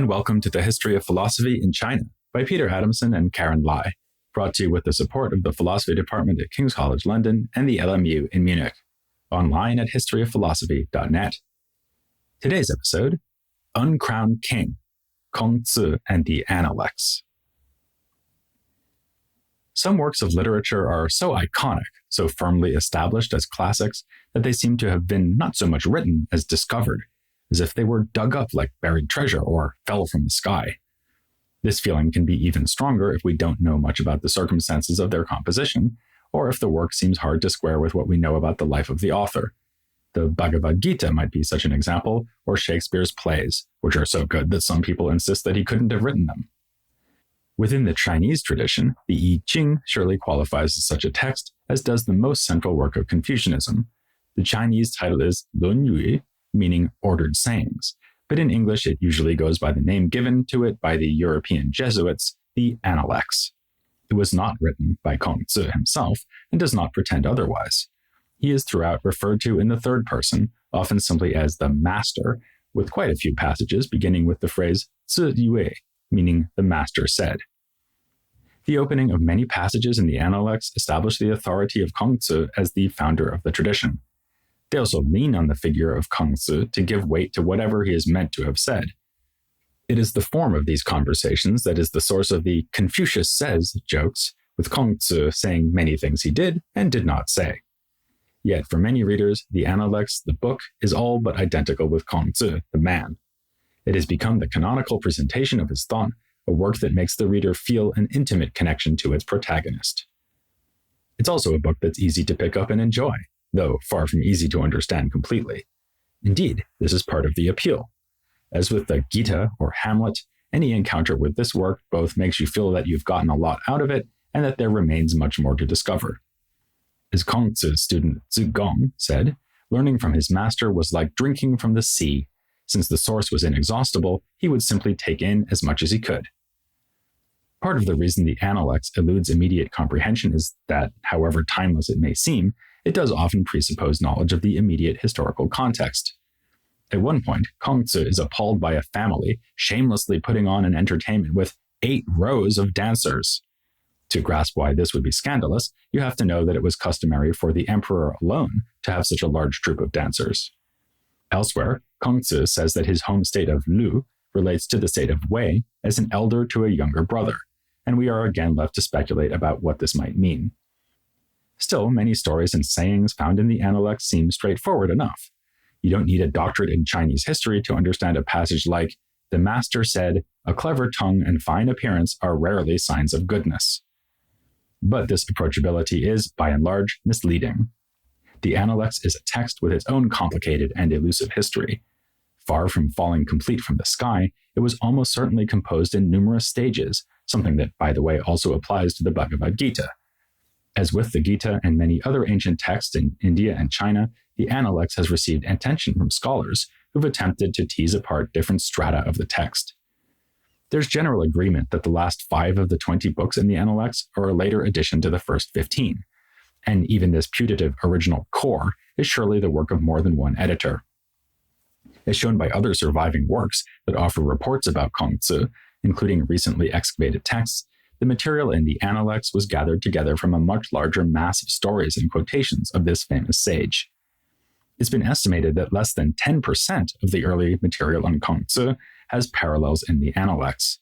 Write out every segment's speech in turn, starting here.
and welcome to the History of Philosophy in China by Peter Adamson and Karen Lai, brought to you with the support of the Philosophy Department at King's College London and the LMU in Munich, online at historyofphilosophy.net. Today's episode, Uncrowned King, Kongzi and the Analects. Some works of literature are so iconic, so firmly established as classics, that they seem to have been not so much written as discovered, as if they were dug up like buried treasure or fell from the sky. This feeling can be even stronger if we don't know much about the circumstances of their composition, or if the work seems hard to square with what we know about the life of the author. The Bhagavad Gita might be such an example, or Shakespeare's plays, which are so good that some people insist that he couldn't have written them. Within the Chinese tradition, the I Ching surely qualifies as such a text, as does the most central work of Confucianism. The Chinese title is Lunyu, meaning ordered sayings, but in English it usually goes by the name given to it by the European Jesuits, the Analects. It was not written by Kongzi himself, and does not pretend otherwise. He is throughout referred to in the third person, often simply as the master, with quite a few passages beginning with the phrase Zi Yue, meaning the master said. The opening of many passages in the Analects establish the authority of Kongzi as the founder of the tradition. They also lean on the figure of Kongzi to give weight to whatever he is meant to have said. It is the form of these conversations that is the source of the Confucius says jokes, with Kongzi saying many things he did and did not say. Yet for many readers, the Analects, the book, is all but identical with Kongzi, the man. It has become the canonical presentation of his thought, a work that makes the reader feel an intimate connection to its protagonist. It's also a book that's easy to pick up and enjoy, though far from easy to understand completely. Indeed, this is part of the appeal. As with the Gita or Hamlet, any encounter with this work both makes you feel that you've gotten a lot out of it and that there remains much more to discover. As Kongzi's student Zigong said, learning from his master was like drinking from the sea. Since the source was inexhaustible, he would simply take in as much as he could. Part of the reason the Analects eludes immediate comprehension is that, however timeless it may seem, it does often presuppose knowledge of the immediate historical context. At one point, Kongzi is appalled by a family shamelessly putting on an entertainment with 8 rows of dancers. To grasp why this would be scandalous, you have to know that it was customary for the emperor alone to have such a large troupe of dancers. Elsewhere, Kongzi says that his home state of Lu relates to the state of Wei as an elder to a younger brother, and we are again left to speculate about what this might mean. Still, many stories and sayings found in the Analects seem straightforward enough. You don't need a doctorate in Chinese history to understand a passage like, "The master said, a clever tongue and fine appearance are rarely signs of goodness." But this approachability is, by and large, misleading. The Analects is a text with its own complicated and elusive history. Far from falling complete from the sky, it was almost certainly composed in numerous stages, something that, by the way, also applies to the Bhagavad Gita. As with the Gita and many other ancient texts in India and China, the Analects has received attention from scholars who've attempted to tease apart different strata of the text. There's general agreement that the last 5 of the 20 books in the Analects are a later addition to the first 15. And even this putative original core is surely the work of more than one editor. As shown by other surviving works that offer reports about Kongzi, including recently excavated texts, the material in the Analects was gathered together from a much larger mass of stories and quotations of this famous sage. It's been estimated that less than 10% of the early material on Kongzi has parallels in the Analects.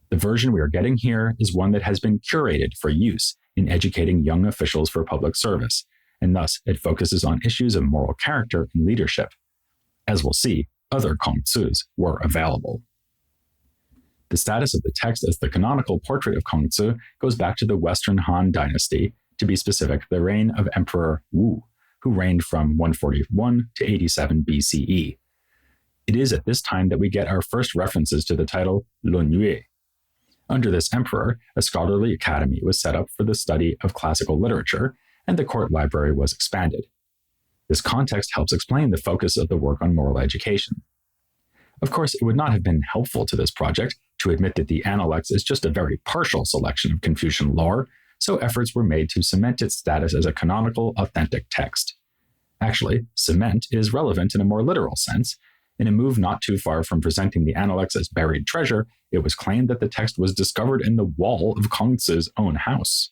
The version we are getting here is one that has been curated for use in educating young officials for public service, and thus it focuses on issues of moral character and leadership. As we'll see, other Kongzis were available. The status of the text as the canonical portrait of Kongzi goes back to the Western Han Dynasty, to be specific, the reign of Emperor Wu, who reigned from 141 to 87 BCE. It is at this time that we get our first references to the title Lunyu. Under this emperor, a scholarly academy was set up for the study of classical literature, and the court library was expanded. This context helps explain the focus of the work on moral education. Of course, it would not have been helpful to this project to admit that the Analects is just a very partial selection of Confucian lore, so efforts were made to cement its status as a canonical, authentic text. Actually, cement is relevant in a more literal sense, In a move not too far from presenting the Analects as buried treasure, it was claimed that the text was discovered in the wall of Kongzi's own house.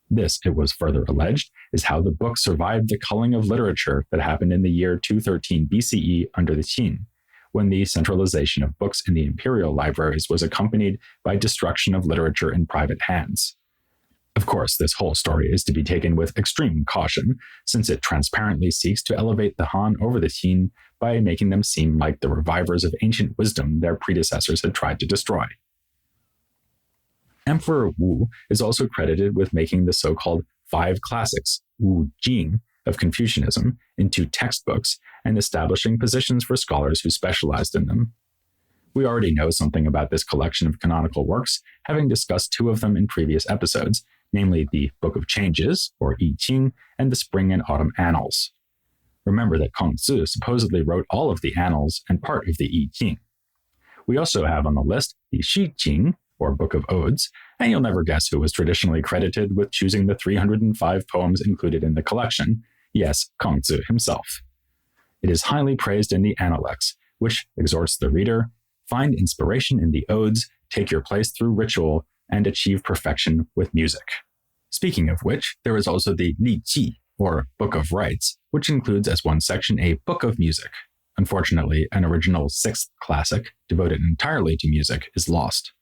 This, it was further alleged, is how the book survived the culling of literature that happened in the year 213 BCE under the Qin, when the centralization of books in the imperial libraries was accompanied by destruction of literature in private hands. Of course, this whole story is to be taken with extreme caution, since it transparently seeks to elevate the Han over the Qin by making them seem like the revivers of ancient wisdom their predecessors had tried to destroy. Emperor Wu is also credited with making the so-called Five Classics, Wu Jing, of Confucianism into textbooks and establishing positions for scholars who specialized in them. We already know something about this collection of canonical works, having discussed two of them in previous episodes, namely the Book of Changes, or I Ching, and the Spring and Autumn Annals. Remember that Kongzi supposedly wrote all of the annals and part of the I Ching. We also have on the list the Shi Jing, or Book of Odes, and you'll never guess who was traditionally credited with choosing the 305 poems included in the collection. Yes, Kongzi himself. It is highly praised in the Analects, which exhorts the reader, find inspiration in the odes, take your place through ritual, and achieve perfection with music. Speaking of which, there is also the Li Ji, or Book of Rites, which includes as one section a Book of Music. Unfortunately, an original 6th classic, devoted entirely to music, is lost.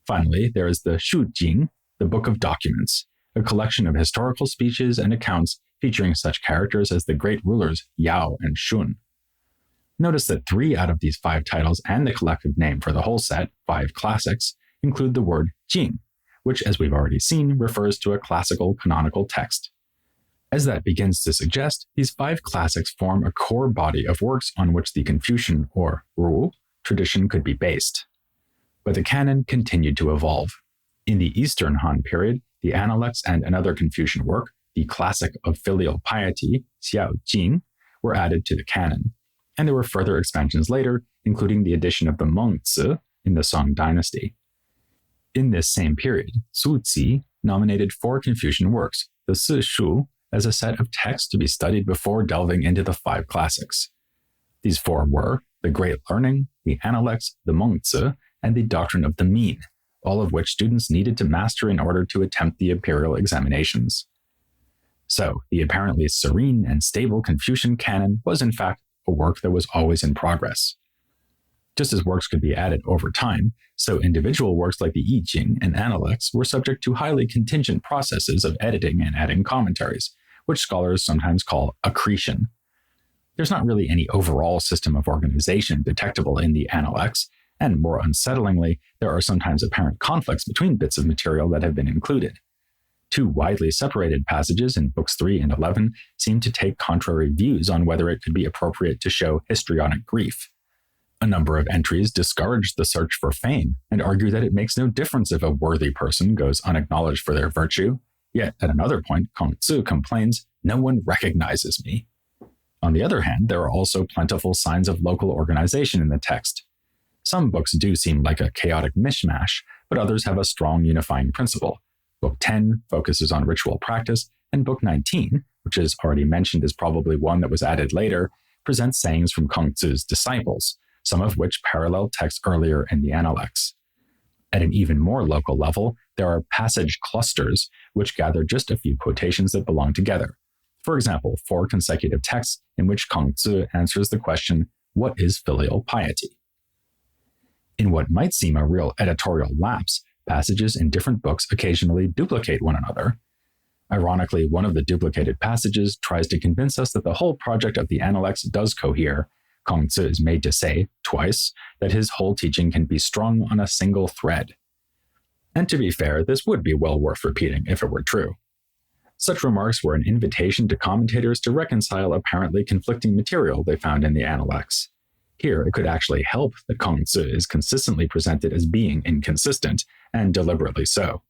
Finally, there is the Shu Jing, the Book of Documents, a collection of historical speeches and accounts featuring such characters as the great rulers Yao and Shun. Notice that 3 out of these 5 titles and the collective name for the whole set, 5 classics, include the word Jing, which, as we've already seen, refers to a classical canonical text. As that begins to suggest, these 5 classics form a core body of works on which the Confucian, or Ru, tradition could be based. But the canon continued to evolve. In the Eastern Han period, the Analects and another Confucian work, the Classic of Filial Piety, Xiao Jing, were added to the canon, and there were further expansions later, including the addition of the Mengzi in the Song dynasty. In this same period, Su Zi nominated 4 Confucian works, the Si Shu, as a set of texts to be studied before delving into the 5 classics. These 4 were the Great Learning, the Analects, the Mengzi, and the Doctrine of the Mean, all of which students needed to master in order to attempt the imperial examinations. So, the apparently serene and stable Confucian canon was in fact a work that was always in progress. Just as works could be added over time, so individual works like the I Ching and Analects were subject to highly contingent processes of editing and adding commentaries, which scholars sometimes call accretion. There's not really any overall system of organization detectable in the Analects, and more unsettlingly, there are sometimes apparent conflicts between bits of material that have been included. 2 widely separated passages in Books 3 and 11 seem to take contrary views on whether it could be appropriate to show histrionic grief. A number of entries discourage the search for fame and argue that it makes no difference if a worthy person goes unacknowledged for their virtue, yet at another point, Kongzi complains, "No one recognizes me." On the other hand, there are also plentiful signs of local organization in the text. Some books do seem like a chaotic mishmash, but others have a strong unifying principle. Book 10 focuses on ritual practice, and Book 19, which is already mentioned is probably one that was added later, presents sayings from Kongzi's disciples, some of which parallel texts earlier in the Analects. At an even more local level, there are passage clusters, which gather just a few quotations that belong together. For example, 4 consecutive texts in which Kongzi answers the question, "What is filial piety?" In what might seem a real editorial lapse, passages in different books occasionally duplicate one another. Ironically, one of the duplicated passages tries to convince us that the whole project of the Analects does cohere. Kongzi is made to say, twice, that his whole teaching can be strung on a single thread. And to be fair, this would be well worth repeating if it were true. Such remarks were an invitation to commentators to reconcile apparently conflicting material they found in the Analects. Here, it could actually help that Kongzi is consistently presented as being inconsistent, and deliberately so.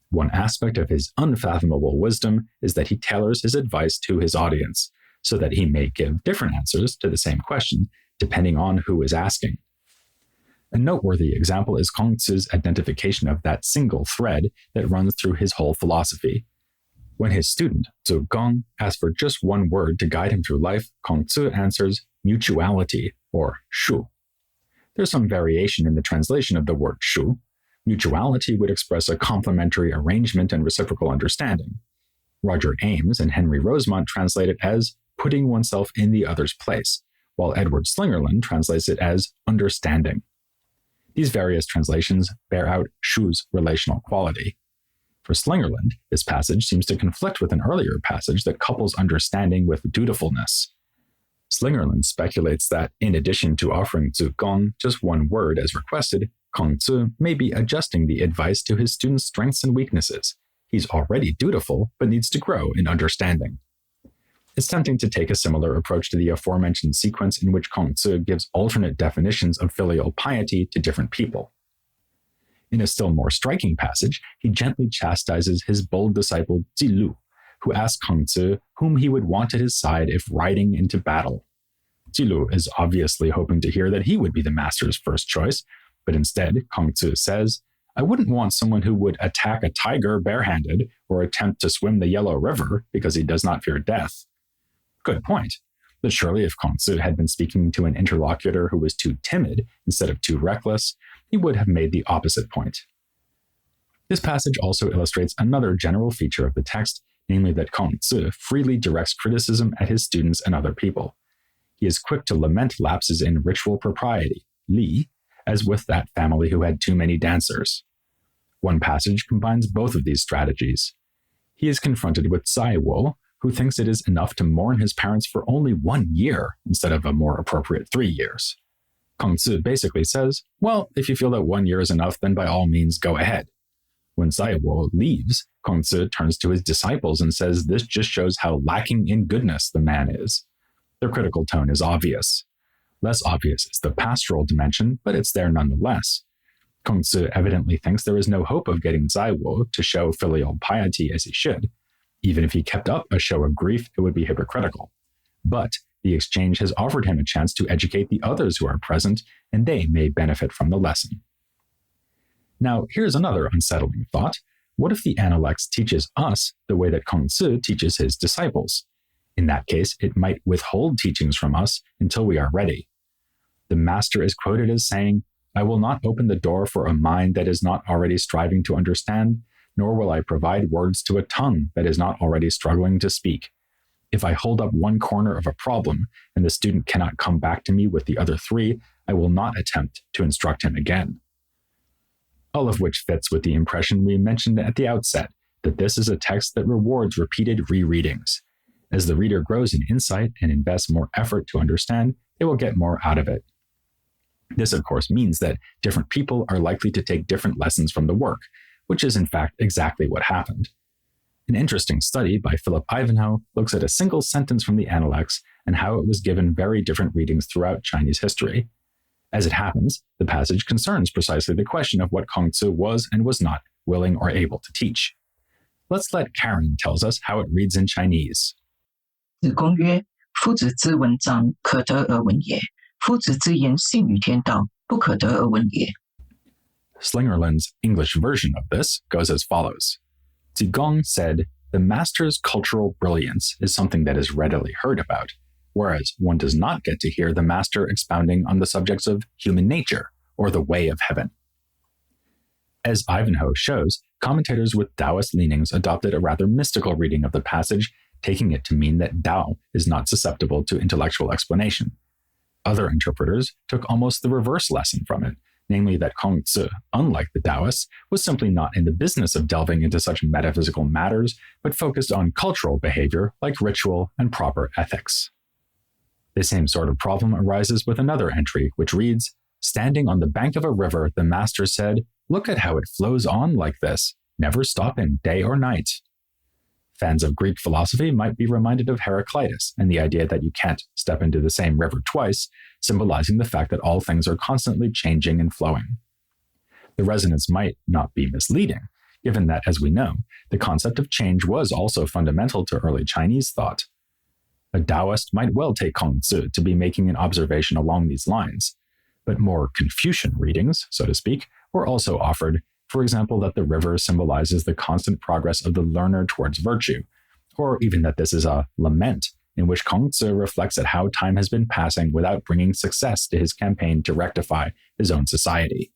One aspect of his unfathomable wisdom is that he tailors his advice to his audience, so that he may give different answers to the same question, depending on who is asking. A noteworthy example is Kongzi's identification of that single thread that runs through his whole philosophy. When his student, Zhu Gong, asks for just one word to guide him through life, Kongzi answers, mutuality, or shu. There's some variation in the translation of the word shu. Mutuality would express a complementary arrangement and reciprocal understanding. Roger Ames and Henry Rosemont translate it as putting oneself in the other's place, while Edward Slingerland translates it as understanding. These various translations bear out shu's relational quality. For Slingerland, this passage seems to conflict with an earlier passage that couples understanding with dutifulness. Slingerland speculates that, in addition to offering Zigong just one word as requested, Kongzi may be adjusting the advice to his students' strengths and weaknesses. He's already dutiful, but needs to grow in understanding. It's tempting to take a similar approach to the aforementioned sequence in which Kongzi gives alternate definitions of filial piety to different people. In a still more striking passage, he gently chastises his bold disciple Zilu, who asks Kongzi whom he would want at his side if riding into battle. Zilu is obviously hoping to hear that he would be the master's first choice, but instead, Kongzi says, "I wouldn't want someone who would attack a tiger barehanded or attempt to swim the Yellow River because he does not fear death." Good point. But surely if Kongzi had been speaking to an interlocutor who was too timid instead of too reckless, he would have made the opposite point. This passage also illustrates another general feature of the text, namely that Kongzi freely directs criticism at his students and other people. He is quick to lament lapses in ritual propriety, li, as with that family who had too many dancers. One passage combines both of these strategies. He is confronted with Zaiwo, who thinks it is enough to mourn his parents for only 1 year instead of a more appropriate 3 years. Kongzi basically says, well, if you feel that 1 year is enough, then by all means go ahead. When Zaiwo leaves, Kongzi turns to his disciples and says this just shows how lacking in goodness the man is. Their critical tone is obvious. Less obvious is the pastoral dimension, but it's there nonetheless. Kongzi evidently thinks there is no hope of getting Zaiwo to show filial piety as he should. Even if he kept up a show of grief, it would be hypocritical. But the exchange has offered him a chance to educate the others who are present, and they may benefit from the lesson. Now, here's another unsettling thought. What if the Analects teaches us the way that Kongzi teaches his disciples? In that case, it might withhold teachings from us until we are ready. The master is quoted as saying, "I will not open the door for a mind that is not already striving to understand, nor will I provide words to a tongue that is not already struggling to speak. If I hold up one corner of a problem and the student cannot come back to me with the other 3, I will not attempt to instruct him again." All of which fits with the impression we mentioned at the outset, that this is a text that rewards repeated rereadings. As the reader grows in insight and invests more effort to understand, they will get more out of it. This, of course, means that different people are likely to take different lessons from the work, which is in fact exactly what happened. An interesting study by Philip Ivanhoe looks at a single sentence from the Analects and how it was given very different readings throughout Chinese history. As it happens, the passage concerns precisely the question of what Kongzi was and was not willing or able to teach. Let's let Karen tells us how it reads in Chinese. 子贡曰：夫子之文章，可得而闻也；夫子之言，信与天道，不可得而闻也。 Slingerland's English version of this goes as follows. Zigong said, "The master's cultural brilliance is something that is readily heard about, whereas one does not get to hear the master expounding on the subjects of human nature or the way of heaven." As Ivanhoe shows, commentators with Taoist leanings adopted a rather mystical reading of the passage, taking it to mean that Tao is not susceptible to intellectual explanation. Other interpreters took almost the reverse lesson from it, namely that Kongzi, unlike the Taoists, was simply not in the business of delving into such metaphysical matters, but focused on cultural behavior like ritual and proper ethics. The same sort of problem arises with another entry, which reads, "Standing on the bank of a river, the master said, 'Look at how it flows on like this, never stopping day or night.'" Fans of Greek philosophy might be reminded of Heraclitus and the idea that you can't step into the same river twice, symbolizing the fact that all things are constantly changing and flowing. The resonance might not be misleading, given that, as we know, the concept of change was also fundamental to early Chinese thought. A Taoist might well take Kongzi to be making an observation along these lines, but more Confucian readings, so to speak, were also offered. For example, that the river symbolizes the constant progress of the learner towards virtue, or even that this is a lament in which Kongzi reflects at how time has been passing without bringing success to his campaign to rectify his own society.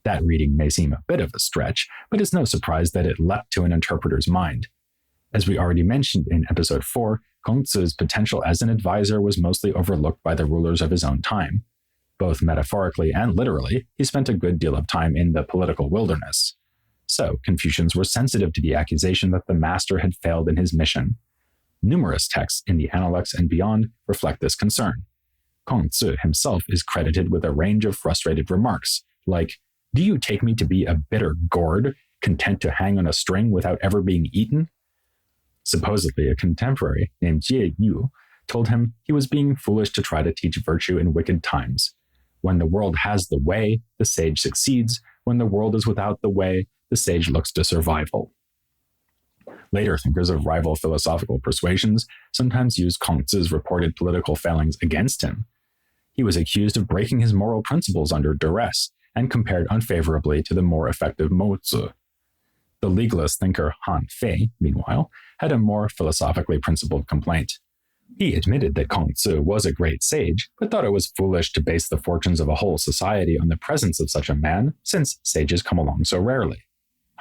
That reading may seem a bit of a stretch, but it's no surprise that it leapt to an interpreter's mind. As we already mentioned in episode 4, Kongzi's potential as an advisor was mostly overlooked by the rulers of his own time. Both metaphorically and literally, he spent a good deal of time in the political wilderness. So, Confucians were sensitive to the accusation that the master had failed in his mission. Numerous texts in the Analects and beyond reflect this concern. Kongzi himself is credited with a range of frustrated remarks, like, "Do you take me to be a bitter gourd, content to hang on a string without ever being eaten?" Supposedly, a contemporary named Jie Yu told him he was being foolish to try to teach virtue in wicked times. When the world has the way, the sage succeeds. When the world is without the way, the sage looks to survival. Later thinkers of rival philosophical persuasions sometimes used Kongzi's reported political failings against him. He was accused of breaking his moral principles under duress and compared unfavorably to the more effective Mozi. The legalist thinker Han Fei, meanwhile, had a more philosophically principled complaint. He admitted that Kongzi was a great sage, but thought it was foolish to base the fortunes of a whole society on the presence of such a man, since sages come along so rarely.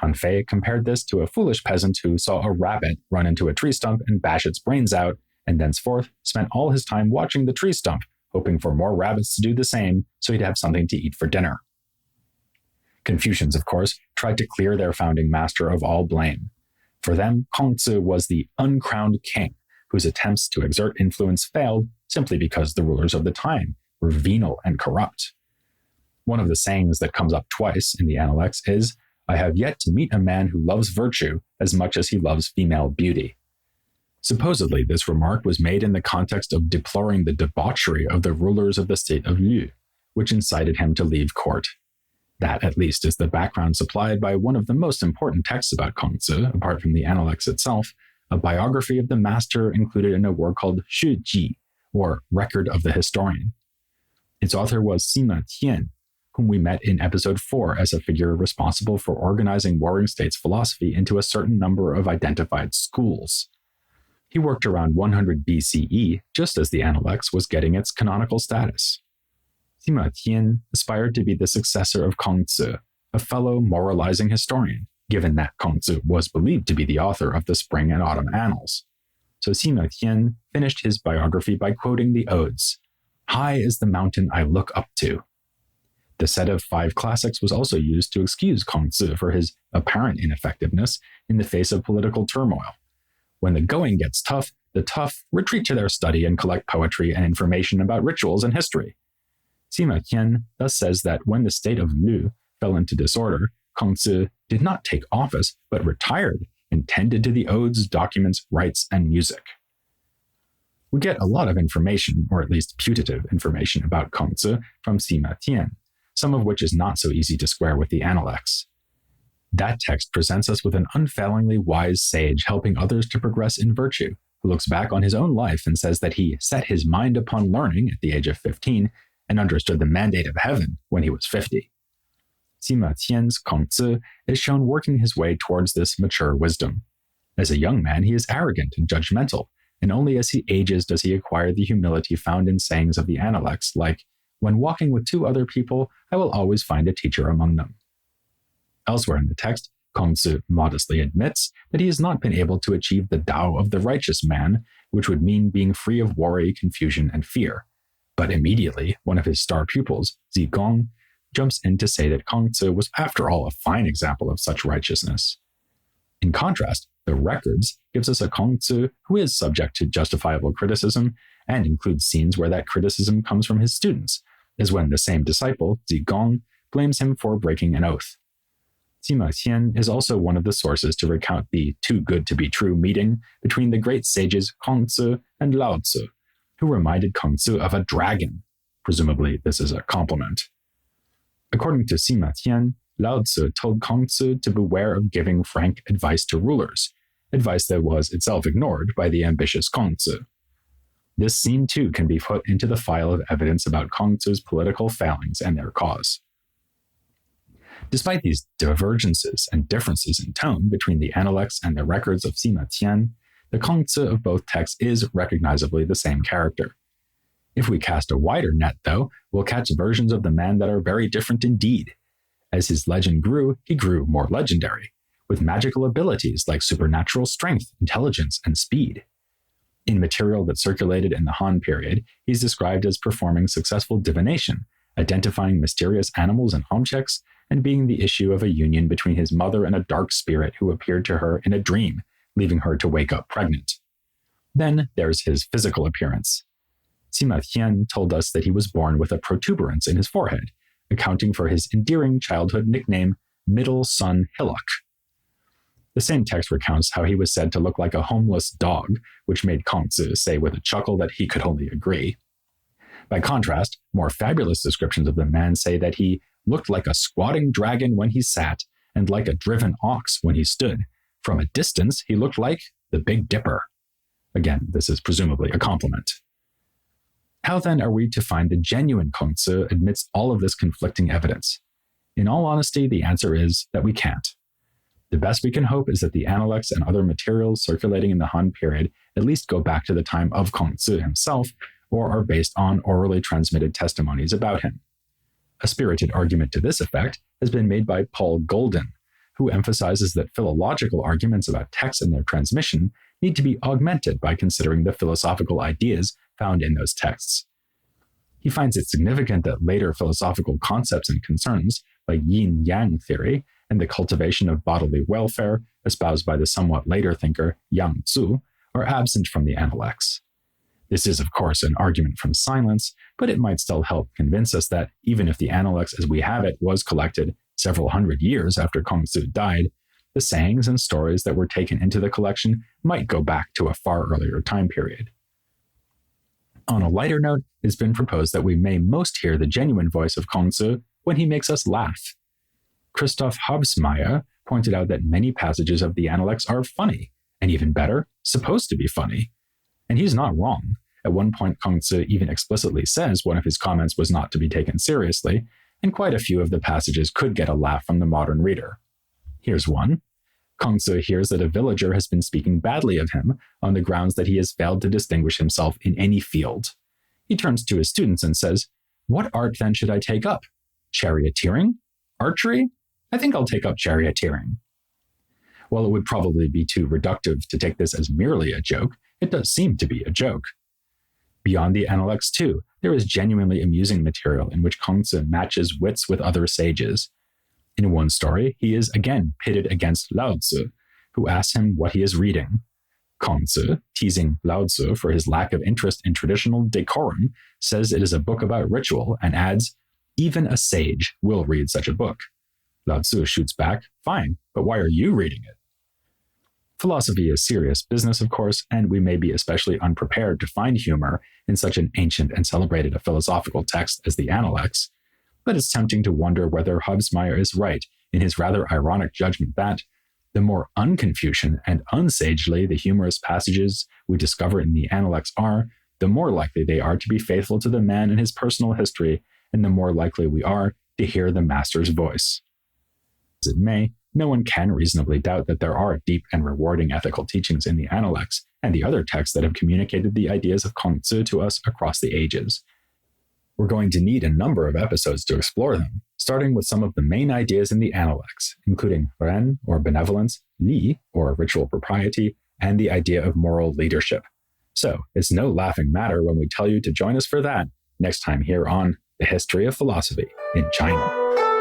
Han Fei compared this to a foolish peasant who saw a rabbit run into a tree stump and bash its brains out, and thenceforth spent all his time watching the tree stump, hoping for more rabbits to do the same so he'd have something to eat for dinner. Confucians, of course, tried to clear their founding master of all blame. For them, Kongzi was the uncrowned king, whose attempts to exert influence failed simply because the rulers of the time were venal and corrupt. One of the sayings that comes up twice in the Analects is, "I have yet to meet a man who loves virtue as much as he loves female beauty." Supposedly, this remark was made in the context of deploring the debauchery of the rulers of the state of Lü, which incited him to leave court. That, at least, is the background supplied by one of the most important texts about Kongzi, apart from the Analects itself, a biography of the master included in a work called Shi Ji, or Record of the Historian. Its author was Sima Tian, whom we met in episode 4 as a figure responsible for organizing Warring States philosophy into a certain number of identified schools. He worked around 100 BCE, just as the Analects was getting its canonical status. Sima Tian aspired to be the successor of Kongzi, a fellow moralizing historian, given that Kongzi was believed to be the author of the Spring and Autumn Annals. So Sima Tian finished his biography by quoting the odes, "High is the mountain I look up to." The set of 5 classics was also used to excuse Kongzi for his apparent ineffectiveness in the face of political turmoil. When the going gets tough, the tough retreat to their study and collect poetry and information about rituals and history. Sima Tian thus says that when the state of Lü fell into disorder, Kongzi did not take office, but retired and tended to the odes, documents, rites, and music. We get a lot of information, or at least putative information, about Kongzi from Sima Tian, some of which is not so easy to square with the Analects. That text presents us with an unfailingly wise sage helping others to progress in virtue, who looks back on his own life and says that he set his mind upon learning at the age of 15 and understood the mandate of heaven when he was 50. Sima Tian's Kongzi is shown working his way towards this mature wisdom. As a young man, he is arrogant and judgmental, and only as he ages does he acquire the humility found in sayings of the Analects like, "When walking with 2 other people, I will always find a teacher among them." Elsewhere in the text, Kongzi modestly admits that he has not been able to achieve the Tao of the righteous man, which would mean being free of worry, confusion, and fear. But immediately, one of his star pupils, Zigong, jumps in to say that Kongzi was after all a fine example of such righteousness. In contrast, the Records gives us a Kongzi who is subject to justifiable criticism and includes scenes where that criticism comes from his students, as when the same disciple, Zigong, blames him for breaking an oath. Sima Tian is also one of the sources to recount the too good to be true meeting between the great sages Kongzi and Lao Tzu, who reminded Kongzi of a dragon. Presumably, this is a compliment. According to Sima Tian, Lao Tzu told Kongzi to beware of giving frank advice to rulers, advice that was itself ignored by the ambitious Kongzi. This scene too can be put into the file of evidence about Kongzi's political failings and their cause. Despite these divergences and differences in tone between the Analects and the Records of Sima Tian, the Kongzi of both texts is recognizably the same character. If we cast a wider net, though, we'll catch versions of the man that are very different indeed. As his legend grew, he grew more legendary, with magical abilities like supernatural strength, intelligence, and speed. In material that circulated in the Han period, he's described as performing successful divination, identifying mysterious animals and objects, and being the issue of a union between his mother and a dark spirit who appeared to her in a dream, leaving her to wake up pregnant. Then there's his physical appearance. Sima Qian told us that he was born with a protuberance in his forehead, accounting for his endearing childhood nickname, Middle Sun Hillock. The same text recounts how he was said to look like a homeless dog, which made Kongzi say with a chuckle that he could only agree. By contrast, more fabulous descriptions of the man say that he looked like a squatting dragon when he sat, and like a driven ox when he stood. From a distance, he looked like the Big Dipper. Again, this is presumably a compliment. How then are we to find the genuine Kongzi amidst all of this conflicting evidence? In all honesty, the answer is that we can't. The best we can hope is that the Analects and other materials circulating in the Han period at least go back to the time of Kongzi himself, or are based on orally transmitted testimonies about him. A spirited argument to this effect has been made by Paul Golden, who emphasizes that philological arguments about texts and their transmission need to be augmented by considering the philosophical ideas found in those texts. He finds it significant that later philosophical concepts and concerns, like yin-yang theory and the cultivation of bodily welfare, espoused by the somewhat later thinker Yang Tzu, are absent from the Analects. This is, of course, an argument from silence, but it might still help convince us that even if the Analects as we have it was collected several hundred years after Kongzi died, the sayings and stories that were taken into the collection might go back to a far earlier time period. On a lighter note, it's been proposed that we may most hear the genuine voice of Kongzi when he makes us laugh. Christoph Hobsmeyer pointed out that many passages of the Analects are funny, and even better, supposed to be funny. And he's not wrong. At one point, Kongzi even explicitly says one of his comments was not to be taken seriously, and quite a few of the passages could get a laugh from the modern reader. Here's one. Kongzi hears that a villager has been speaking badly of him on the grounds that he has failed to distinguish himself in any field. He turns to his students and says, "What art then should I take up? Charioteering? Archery? I think I'll take up charioteering." While it would probably be too reductive to take this as merely a joke, it does seem to be a joke. Beyond the Analects, too, there is genuinely amusing material in which Kongzi matches wits with other sages. In one story, he is again pitted against Lao Tzu, who asks him what he is reading. Kongzi, teasing Lao Tzu for his lack of interest in traditional decorum, says it is a book about ritual and adds, "Even a sage will read such a book." Lao Tzu shoots back, "Fine, but why are you reading it?" Philosophy is serious business, of course, and we may be especially unprepared to find humor in such an ancient and celebrated a philosophical text as the Analects, but it's tempting to wonder whether Hobsmeyer is right in his rather ironic judgment that the more un-Confucian and unsagely the humorous passages we discover in the Analects are, the more likely they are to be faithful to the man and his personal history, and the more likely we are to hear the master's voice. As it may, no one can reasonably doubt that there are deep and rewarding ethical teachings in the Analects and the other texts that have communicated the ideas of Kongzi to us across the ages. We're going to need a number of episodes to explore them, starting with some of the main ideas in the Analects, including ren, or benevolence, li, or ritual propriety, and the idea of moral leadership. So, it's no laughing matter when we tell you to join us for that next time here on The History of Philosophy in China.